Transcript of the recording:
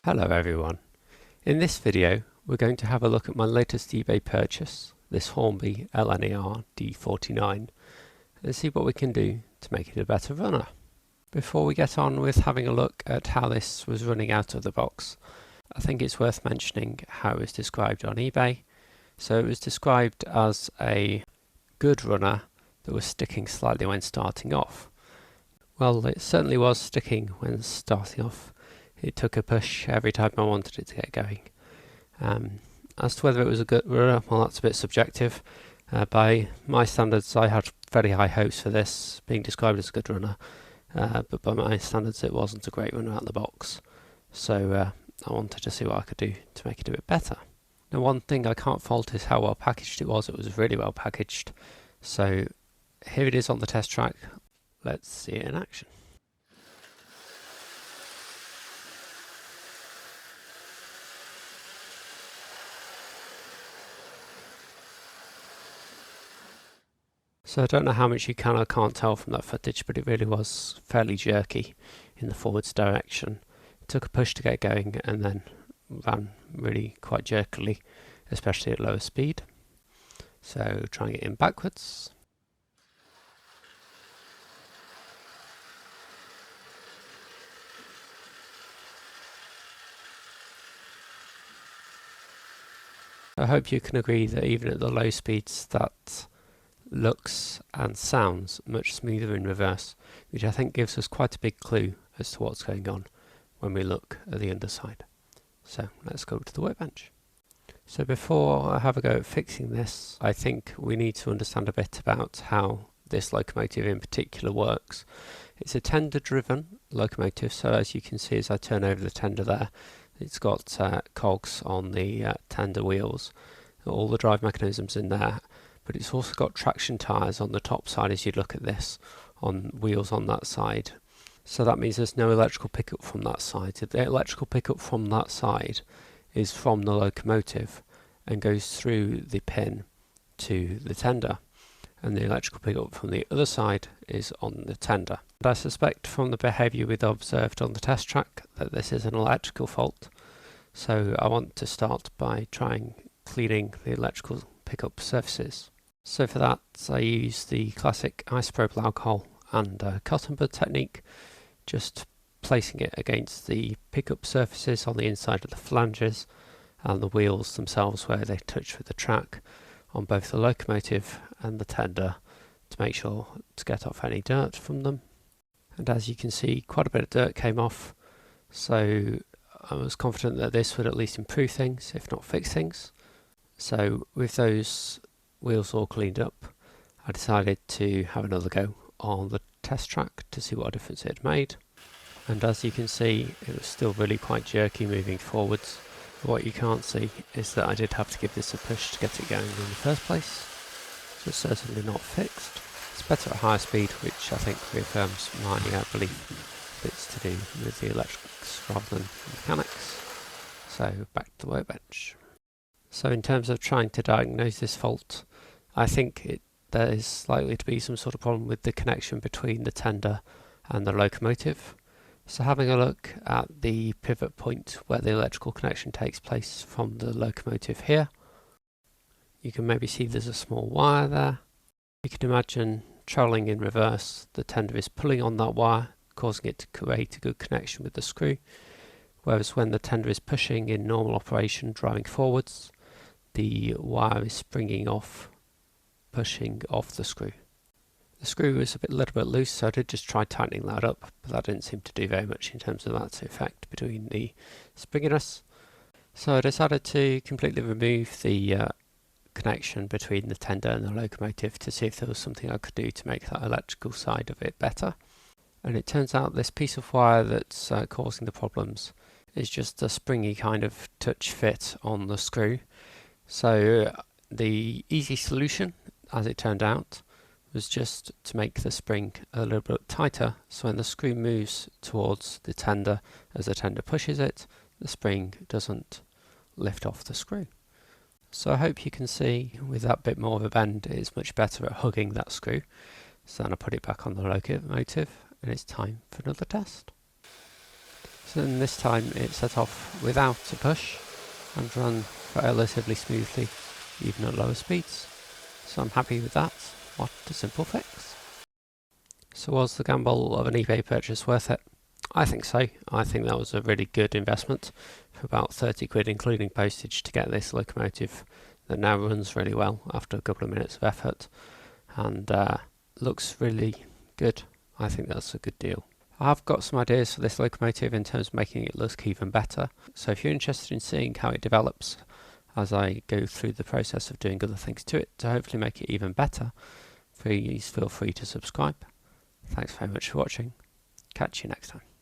Hello everyone. In this video we're going to have a look at my latest eBay purchase, this Hornby LNER D49, and see what we can do to make it a better runner. Before we get on with having a look at how this was running out of the box, I think it's worth mentioning how it was described on eBay. So it was described as a good runner that was sticking slightly when starting off. Well, it certainly was sticking when starting off. It took a push every time I wanted it to get going. As to whether it was a good runner, well, that's a bit subjective. By my standards, I had very high hopes for this being described as a good runner, but by my standards it wasn't a great runner out of the box. So I wanted to see what I could do to make it a bit better. Now, one thing I can't fault is how well packaged it was. It was really well packaged. So here it is on the test track. Let's see it in action. So I don't know how much you can or can't tell from that footage, but it really was fairly jerky in the forwards direction. It took a push to get going and then ran really quite jerkily, especially at lower speed. So trying it in backwards. I hope you can agree that even at the low speeds that looks and sounds much smoother in reverse, which I think gives us quite a big clue as to what's going on when we look at the underside. So let's go to the workbench. So before I have a go at fixing this, I think we need to understand a bit about how this locomotive in particular works. It's a tender driven locomotive, so as you can see as I turn over the tender there, it's got cogs on the tender wheels, all the drive mechanisms in there, but it's also got traction tyres on the top side as you look at this, on wheels on that side. So that means there's no electrical pickup from that side. The electrical pickup from that side is from the locomotive and goes through the pin to the tender, and the electrical pickup from the other side is on the tender. And I suspect from the behaviour we've observed on the test track that this is an electrical fault, so I want to start by trying cleaning the electrical pickup surfaces. So for that I use the classic isopropyl alcohol and cotton bud technique, just placing it against the pickup surfaces on the inside of the flanges and the wheels themselves where they touch with the track on both the locomotive and the tender to make sure to get off any dirt from them. And as you can see, quite a bit of dirt came off, so I was confident that this would at least improve things, if not fix things. So with those wheels all cleaned up, I decided to have another go on the test track to see what difference it had made. And as you can see, it was still really quite jerky moving forwards. But what you can't see is that I did have to give this a push to get it going in the first place. So it's certainly not fixed. It's better at higher speed, which I think reaffirms my belief that it's to do with the electrics rather than mechanics. So back to the workbench. So in terms of trying to diagnose this fault, I think there is likely to be some sort of problem with the connection between the tender and the locomotive. So having a look at the pivot point where the electrical connection takes place from the locomotive here, you can maybe see there's a small wire there. You can imagine travelling in reverse, the tender is pulling on that wire, causing it to create a good connection with the screw, whereas when the tender is pushing in normal operation, driving forwards, the wire is springing off, pushing off the screw. The screw was a little bit loose, so I did just try tightening that up, but that didn't seem to do very much in terms of that effect between the springiness. So I decided to completely remove the connection between the tender and the locomotive to see if there was something I could do to make that electrical side of it better. And it turns out this piece of wire that's causing the problems is just a springy kind of touch fit on the screw. So the easy solution, as it turned out, was just to make the spring a little bit tighter, so when the screw moves towards the tender, as the tender pushes it, the spring doesn't lift off the screw. So I hope you can see with that bit more of a bend it is much better at hugging that screw. So then I put it back on the locomotive and it's time for another test. So So then this time it set off without a push and ran relatively smoothly, even at lower speeds. So I'm happy with that. What a simple fix. So was the gamble of an eBay purchase worth it? I think so. I think that was a really good investment for about 30 quid including postage to get this locomotive that now runs really well after a couple of minutes of effort and looks really good. I think that's a good deal. I've got some ideas for this locomotive in terms of making it look even better, so if you're interested in seeing how it develops as I go through the process of doing other things to it to hopefully make it even better, please feel free to subscribe. Thanks very much for watching. Catch you next time.